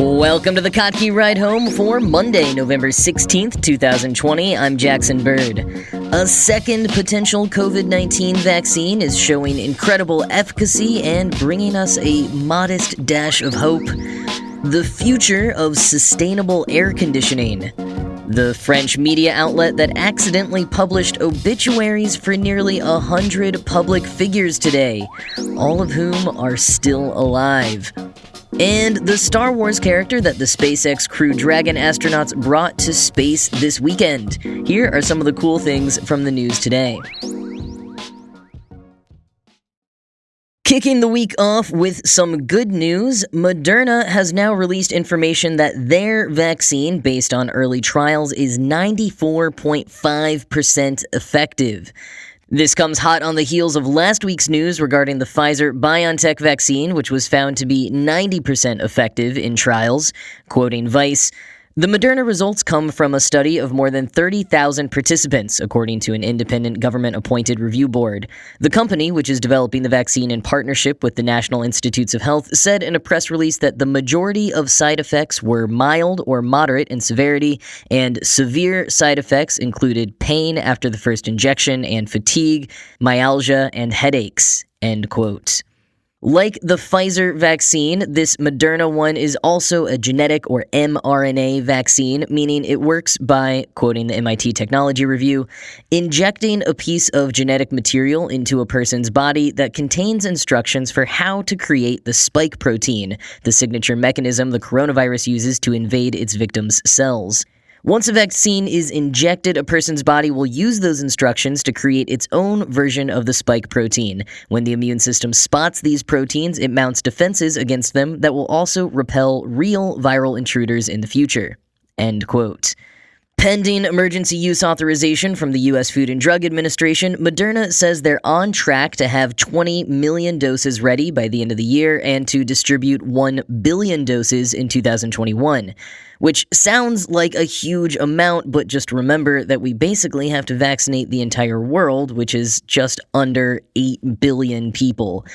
Welcome to the Kottke Ride Home for Monday, November 16th, 2020. I'm Jackson Bird. A second potential COVID-19 vaccine is showing incredible efficacy and bringing us a modest dash of hope. The future of sustainable air conditioning. The French media outlet that accidentally published obituaries for nearly 100 public figures today, all of whom are still alive. And the Star Wars character that the SpaceX Crew Dragon astronauts brought to space this weekend. Here are some of the cool things from the news today. Kicking the week off with some good news, Moderna has now released information that their vaccine, based on early trials, is 94.5% effective. This comes hot on the heels of last week's news regarding the Pfizer-BioNTech vaccine, which was found to be 90% effective in trials. Quoting Vice, "The Moderna results come from a study of more than 30,000 participants, according to an independent government-appointed review board. The company, which is developing the vaccine in partnership with the National Institutes of Health, said in a press release that the majority of side effects were mild or moderate in severity, and severe side effects included pain after the first injection and fatigue, myalgia, and headaches." End quote. Like the Pfizer vaccine, this Moderna one is also a genetic or mRNA vaccine, meaning it works by, quoting the MIT Technology Review, injecting a piece of genetic material into a person's body that contains instructions for how to create the spike protein, the signature mechanism the coronavirus uses to invade its victims' cells. Once a vaccine is injected, a person's body will use those instructions to create its own version of the spike protein. When the immune system spots these proteins, it mounts defenses against them that will also repel real viral intruders in the future. End quote. Pending emergency use authorization from the U.S. Food and Drug Administration, Moderna says they're on track to have 20 million doses ready by the end of the year and to distribute 1 billion doses in 2021, which sounds like a huge amount, but just remember that we basically have to vaccinate the entire world, which is just under 8 billion people.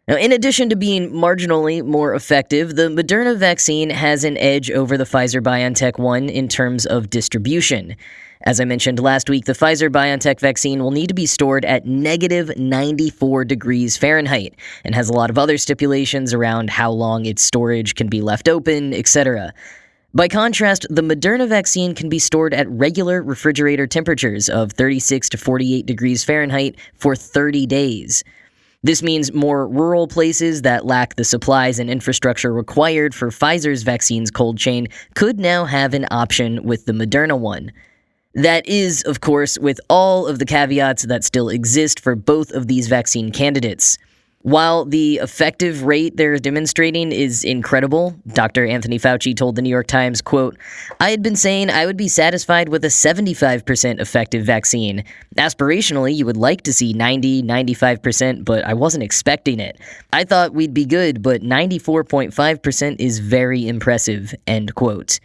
Now, in addition to being marginally more effective, the Moderna vaccine has an edge over the Pfizer-BioNTech one in terms of distribution. As I mentioned last week, the Pfizer-BioNTech vaccine will need to be stored at negative 94 degrees Fahrenheit and has a lot of other stipulations around how long its storage can be left open, etc. By contrast, the Moderna vaccine can be stored at regular refrigerator temperatures of 36 to 48 degrees Fahrenheit for 30 days. This means more rural places that lack the supplies and infrastructure required for Pfizer's vaccine's cold chain could now have an option with the Moderna one. That is, of course, with all of the caveats that still exist for both of these vaccine candidates. While the effective rate they're demonstrating is incredible, Dr. Anthony Fauci told the New York Times, quote, "I had been saying I would be satisfied with a 75% effective vaccine. Aspirationally, you would like to see 90, 95%, but I wasn't expecting it. I thought we'd be good, but 94.5% is very impressive," end quote.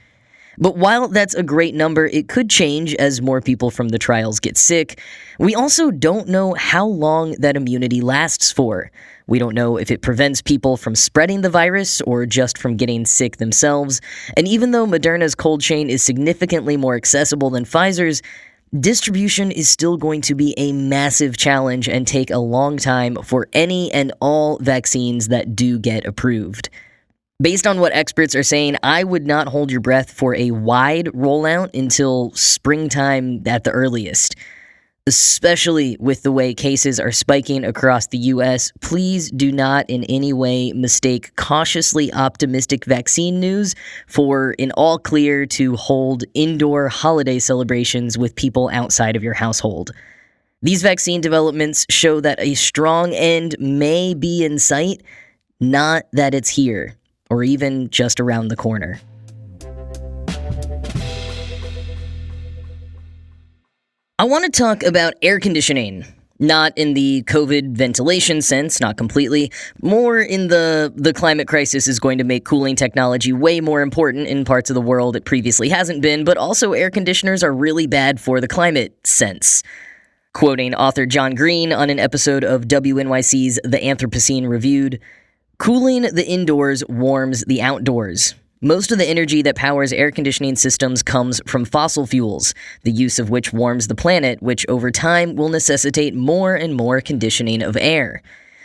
But while that's a great number, it could change as more people from the trials get sick. We also don't know how long that immunity lasts for. We don't know if it prevents people from spreading the virus or just from getting sick themselves. And even though Moderna's cold chain is significantly more accessible than Pfizer's, distribution is still going to be a massive challenge and take a long time for any and all vaccines that do get approved. Based on what experts are saying, I would not hold your breath for a wide rollout until springtime at the earliest. Especially with the way cases are spiking across the U.S., please do not in any way mistake cautiously optimistic vaccine news for an all clear to hold indoor holiday celebrations with people outside of your household. These vaccine developments show that a strong end may be in sight, not that it's here, or even just around the corner. I want to talk about air conditioning. Not in the COVID ventilation sense, not completely. More in the climate crisis is going to make cooling technology way more important in parts of the world it previously hasn't been, but also air conditioners are really bad for the climate sense. Quoting author John Green on an episode of WNYC's The Anthropocene Reviewed, "Cooling the indoors warms the outdoors. Most of the energy that powers air conditioning systems comes from fossil fuels, the use of which warms the planet, which over time will necessitate more and more conditioning of air.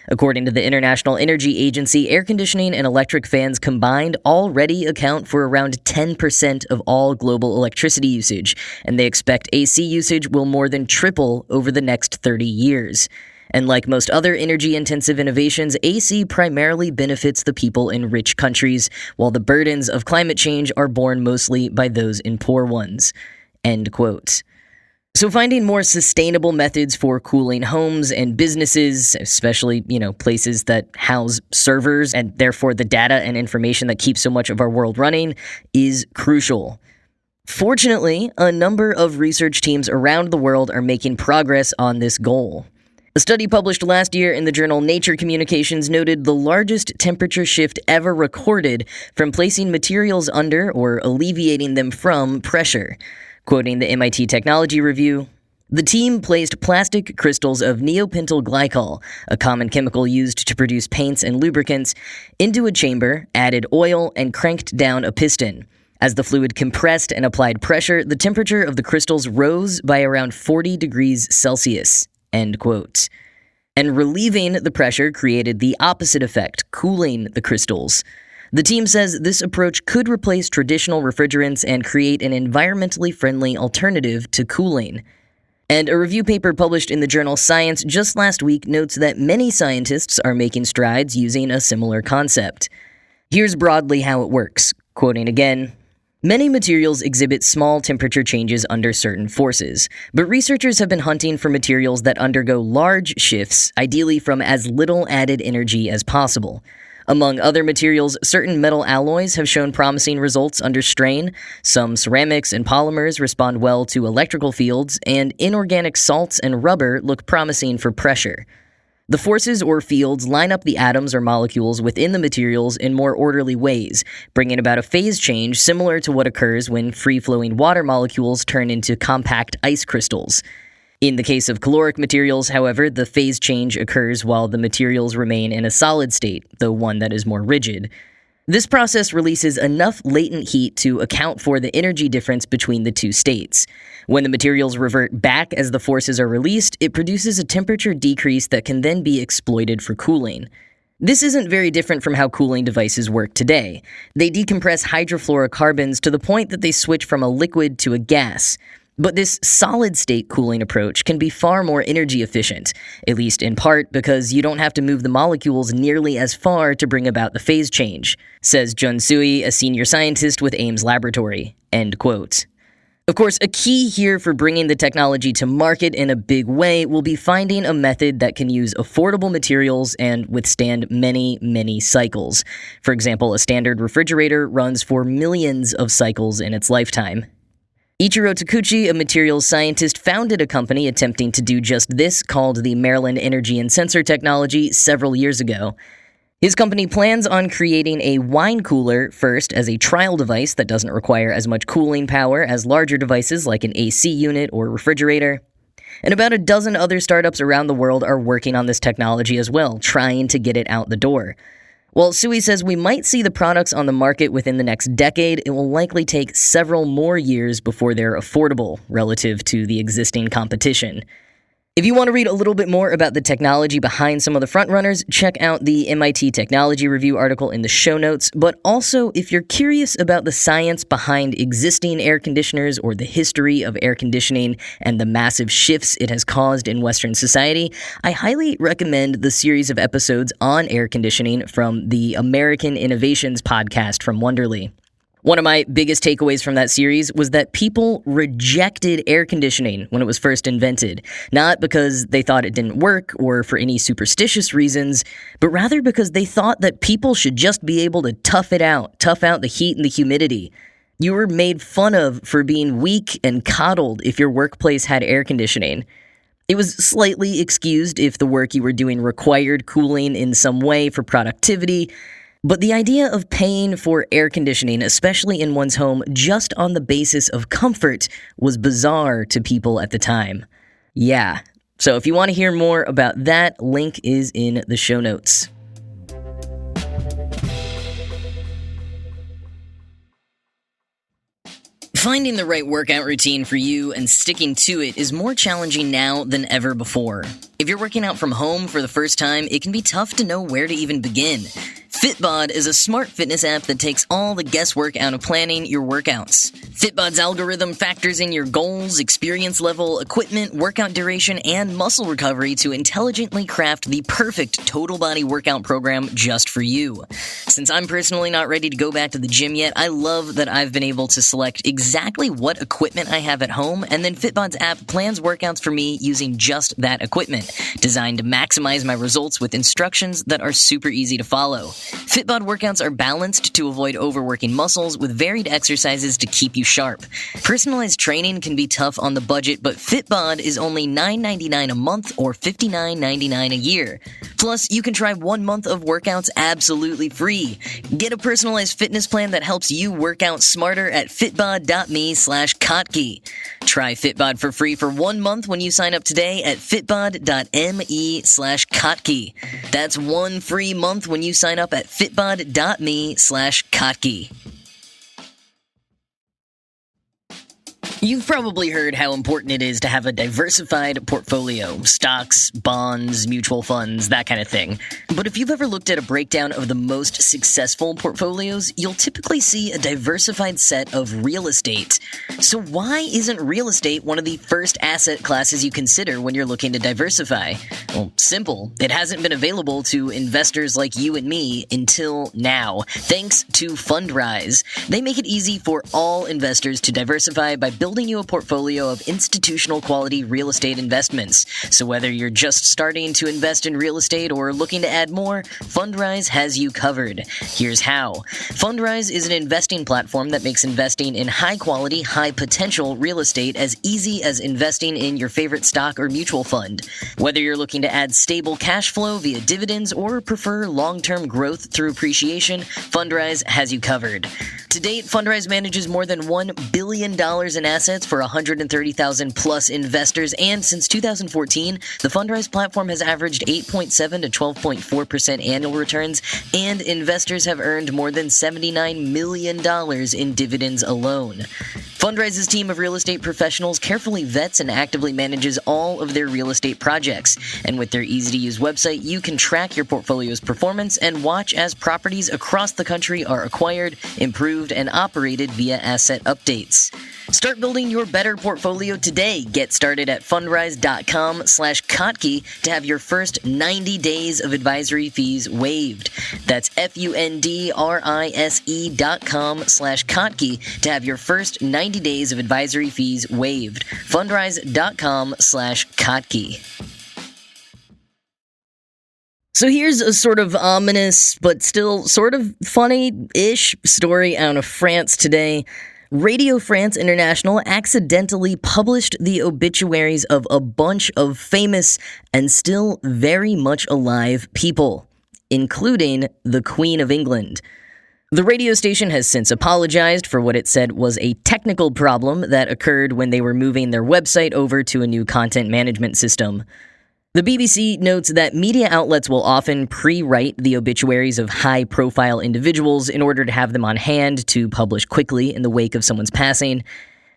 According to the International Energy Agency, air conditioning and electric fans combined already account for around 10% of all global electricity usage, and they expect AC usage will more than triple over the next 30 years. And like most other energy-intensive innovations, AC primarily benefits the people in rich countries, while the burdens of climate change are borne mostly by those in poor ones. End quote. So finding more sustainable methods for cooling homes and businesses, especially, places that house servers and therefore the data and information that keeps so much of our world running, is crucial. Fortunately, a number of research teams around the world are making progress on this goal. A study published last year in the journal Nature Communications noted the largest temperature shift ever recorded from placing materials under or alleviating them from pressure. Quoting the MIT Technology Review, the team placed plastic crystals of neopentyl glycol, a common chemical used to produce paints and lubricants, into a chamber, added oil, and cranked down a piston. As the fluid compressed and applied pressure, the temperature of the crystals rose by around 40 degrees Celsius. End quote. And relieving the pressure created the opposite effect, cooling the crystals. The team says this approach could replace traditional refrigerants and create an environmentally friendly alternative to cooling. And a review paper published in the journal Science just last week notes that many scientists are making strides using a similar concept. Here's broadly how it works. Quoting again, many materials exhibit small temperature changes under certain forces, but researchers have been hunting for materials that undergo large shifts, ideally from as little added energy as possible. Among other materials, certain metal alloys have shown promising results under strain, some ceramics and polymers respond well to electrical fields, and inorganic salts and rubber look promising for pressure. The forces or fields line up the atoms or molecules within the materials in more orderly ways, bringing about a phase change similar to what occurs when free-flowing water molecules turn into compact ice crystals. In the case of caloric materials, however, the phase change occurs while the materials remain in a solid state, though one that is more rigid. This process releases enough latent heat to account for the energy difference between the two states. When the materials revert back as the forces are released, it produces a temperature decrease that can then be exploited for cooling. This isn't very different from how cooling devices work today. They decompress hydrofluorocarbons to the point that they switch from a liquid to a gas. But this solid-state cooling approach can be far more energy efficient, at least in part because you don't have to move the molecules nearly as far to bring about the phase change, says Jun Sui, a senior scientist with Ames Laboratory. End quote. Of course, a key here for bringing the technology to market in a big way will be finding a method that can use affordable materials and withstand many, many cycles. For example, a standard refrigerator runs for millions of cycles in its lifetime. Ichiro Takuchi, a materials scientist, founded a company attempting to do just this called the Maryland Energy and Sensor Technology several years ago. His company plans on creating a wine cooler first as a trial device that doesn't require as much cooling power as larger devices like an AC unit or refrigerator. And about a dozen other startups around the world are working on this technology as well, trying to get it out the door. While Sui says we might see the products on the market within the next decade, it will likely take several more years before they're affordable relative to the existing competition. If you want to read a little bit more about the technology behind some of the frontrunners, check out the MIT Technology Review article in the show notes. But also, if you're curious about the science behind existing air conditioners or the history of air conditioning and the massive shifts it has caused in Western society, I highly recommend the series of episodes on air conditioning from the American Innovations podcast from Wonderly. One of my biggest takeaways from that series was that people rejected air conditioning when it was first invented, not because they thought it didn't work or for any superstitious reasons, but rather because they thought that people should just be able to tough out the heat and the humidity. You were made fun of for being weak and coddled if your workplace had air conditioning. It was slightly excused if the work you were doing required cooling in some way for productivity. But the idea of paying for air conditioning, especially in one's home, just on the basis of comfort was bizarre to people at the time. Yeah. So if you want to hear more about that, link is in the show notes. Finding the right workout routine for you and sticking to it is more challenging now than ever before. If you're working out from home for the first time, it can be tough to know where to even begin. Fitbod is a smart fitness app that takes all the guesswork out of planning your workouts. Fitbod's algorithm factors in your goals, experience level, equipment, workout duration, and muscle recovery to intelligently craft the perfect total body workout program just for you. Since I'm personally not ready to go back to the gym yet, I love that I've been able to select exactly what equipment I have at home, and then Fitbod's app plans workouts for me using just that equipment, designed to maximize my results with instructions that are super easy to follow. Fitbod workouts are balanced to avoid overworking muscles with varied exercises to keep you sharp. Personalized training can be tough on the budget, but Fitbod is only $9.99 a month or $59.99 a year. Plus, you can try 1 month of workouts absolutely free. Get a personalized fitness plan that helps you work out smarter at fitbod.me/Kotke. Try Fitbod for free for 1 month when you sign up today at fitbod.me/Kotke. That's 1 free month when you sign up at fitbod.me/Kotke. You've probably heard how important it is to have a diversified portfolio, stocks, bonds, mutual funds, that kind of thing. But if you've ever looked at a breakdown of the most successful portfolios, you'll typically see a diversified set of real estate. So why isn't real estate one of the first asset classes you consider when you're looking to diversify? Well, simple. It hasn't been available to investors like you and me until now, thanks to Fundrise. They make it easy for all investors to diversify by building you a portfolio of institutional quality real estate investments. So whether you're just starting to invest in real estate or looking to add more, Fundrise has you covered. Here's how. Fundrise is an investing platform that makes investing in high-quality, high-potential real estate as easy as investing in your favorite stock or mutual fund. Whether you're looking to add stable cash flow via dividends or prefer long-term growth through appreciation, Fundrise has you covered. To date, Fundrise manages more than $1 billion in assets for 130,000 plus investors, and since 2014, the Fundrise platform has averaged 8.7 to 12.4% annual returns, and investors have earned more than $79 million in dividends alone. Fundrise's team of real estate professionals carefully vets and actively manages all of their real estate projects, and with their easy-to-use website, you can track your portfolio's performance and watch as properties across the country are acquired, improved, and operated via asset updates. Start building your better portfolio today. Get started at fundrise.com/Kotke to have your first 90 days of advisory fees waived. That's fundrise.com/Kotke to have your first 90 days of advisory fees waived. Fundrise.com/Kotke. So here's a sort of ominous, but still sort of funny-ish story out of France today. Radio France International accidentally published the obituaries of a bunch of famous and still very much alive people, including the Queen of England. The radio station has since apologized for what it said was a technical problem that occurred when they were moving their website over to a new content management system. The BBC notes that media outlets will often pre-write the obituaries of high-profile individuals in order to have them on hand to publish quickly in the wake of someone's passing.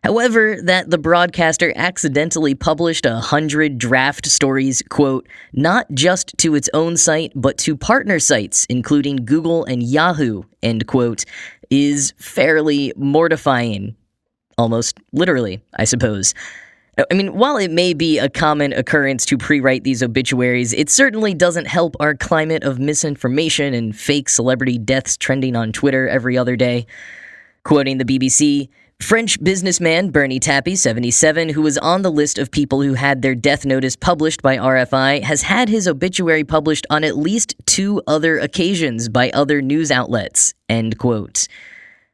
However, that the broadcaster accidentally published 100 draft stories, quote, not just to its own site, but to partner sites, including Google and Yahoo, end quote, is fairly mortifying. Almost literally, I suppose. I mean, while it may be a common occurrence to pre-write these obituaries, it certainly doesn't help our climate of misinformation and fake celebrity deaths trending on Twitter every other day. Quoting the BBC, French businessman Bernie Tappy, 77, who was on the list of people who had their death notice published by RFI, has had his obituary published on at least 2 other occasions by other news outlets, end quote.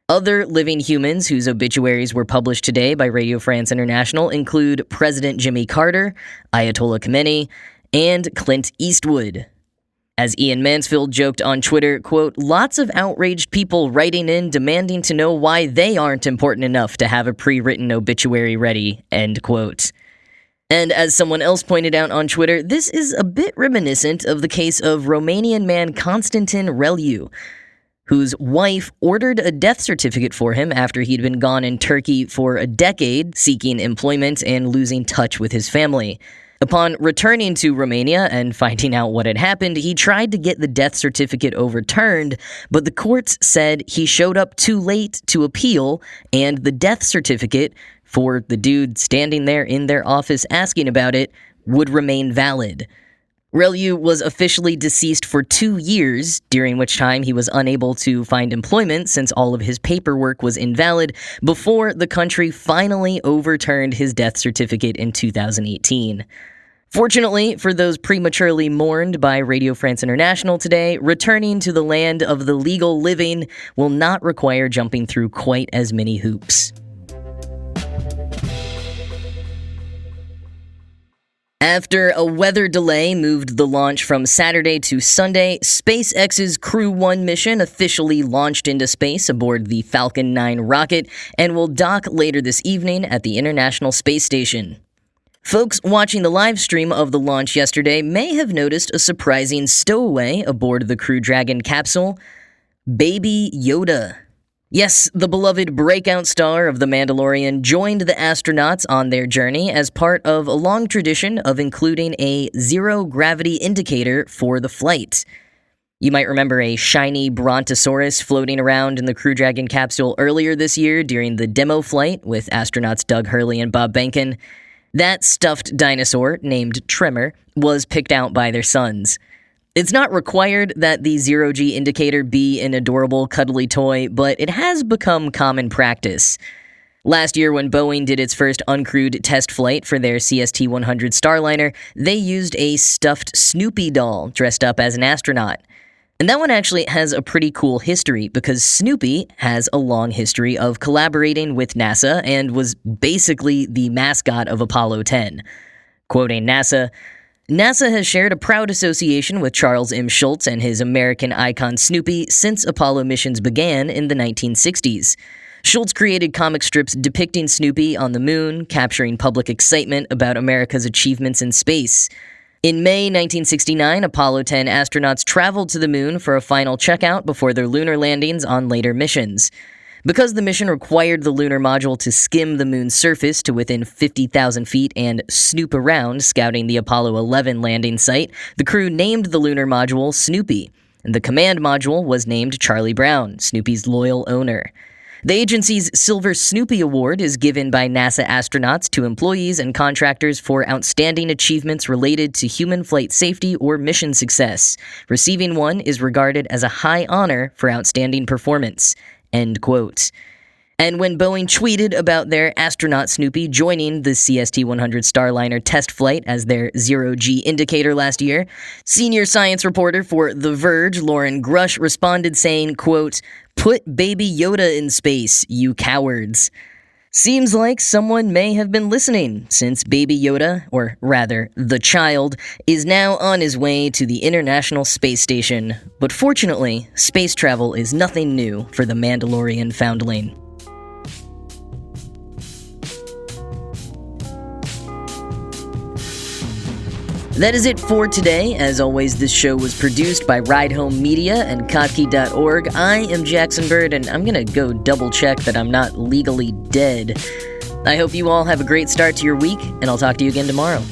Other living humans whose obituaries were published today by Radio France International include President Jimmy Carter, Ayatollah Khamenei, and Clint Eastwood. As Ian Mansfield joked on Twitter, quote, lots of outraged people writing in demanding to know why they aren't important enough to have a pre-written obituary ready, end quote. And as someone else pointed out on Twitter, this is a bit reminiscent of the case of Romanian man Constantin Reliu. whose wife ordered a death certificate for him after he'd been gone in Turkey for a decade, seeking employment and losing touch with his family. Upon returning to Romania and finding out what had happened, he tried to get the death certificate overturned, but the courts said he showed up too late to appeal, and the death certificate, for the dude standing there in their office asking about it, would remain valid. Relu was officially deceased for 2 years, during which time he was unable to find employment since all of his paperwork was invalid, before the country finally overturned his death certificate in 2018. Fortunately, for those prematurely mourned by Radio France International today, returning to the land of the legal living will not require jumping through quite as many hoops. After a weather delay moved the launch from Saturday to Sunday, SpaceX's Crew 1 mission officially launched into space aboard the Falcon 9 rocket and will dock later this evening at the International Space Station. Folks watching the live stream of the launch yesterday may have noticed a surprising stowaway aboard the Crew Dragon capsule: Baby Yoda. Yes, the beloved breakout star of The Mandalorian joined the astronauts on their journey as part of a long tradition of including a zero-gravity indicator for the flight. You might remember a shiny brontosaurus floating around in the Crew Dragon capsule earlier this year during the demo flight with astronauts Doug Hurley and Bob Behnken. That stuffed dinosaur, named Tremor, was picked out by their sons. It's not required that the zero-G indicator be an adorable, cuddly toy, but it has become common practice. Last year, when Boeing did its first uncrewed test flight for their CST-100 Starliner, they used a stuffed Snoopy doll dressed up as an astronaut. And that one actually has a pretty cool history, because Snoopy has a long history of collaborating with NASA and was basically the mascot of Apollo 10. Quoting NASA, "NASA has shared a proud association with Charles M. Schultz and his American icon Snoopy since Apollo missions began in the 1960s. Schultz created comic strips depicting Snoopy on the moon, capturing public excitement about America's achievements in space. In May 1969, Apollo 10 astronauts traveled to the moon for a final checkout before their lunar landings on later missions. Because the mission required the lunar module to skim the moon's surface to within 50,000 feet and snoop around, scouting the Apollo 11 landing site, the crew named the lunar module Snoopy, and the command module was named Charlie Brown, Snoopy's loyal owner. The agency's Silver Snoopy Award is given by NASA astronauts to employees and contractors for outstanding achievements related to human flight safety or mission success. Receiving one is regarded as a high honor for outstanding performance." End quote. And when Boeing tweeted about their astronaut Snoopy joining the CST-100 Starliner test flight as their zero-G indicator last year, senior science reporter for The Verge, Lauren Grush, responded saying, quote, "Put Baby Yoda in space, you cowards." Seems like someone may have been listening, since Baby Yoda, or rather, the child, is now on his way to the International Space Station. But fortunately, space travel is nothing new for the Mandalorian foundling. That is it for today. As always, this show was produced by Ride Home Media and Kottke.org. I am Jackson Bird, and I'm gonna go double check that I'm not legally dead. I hope you all have a great start to your week, and I'll talk to you again tomorrow.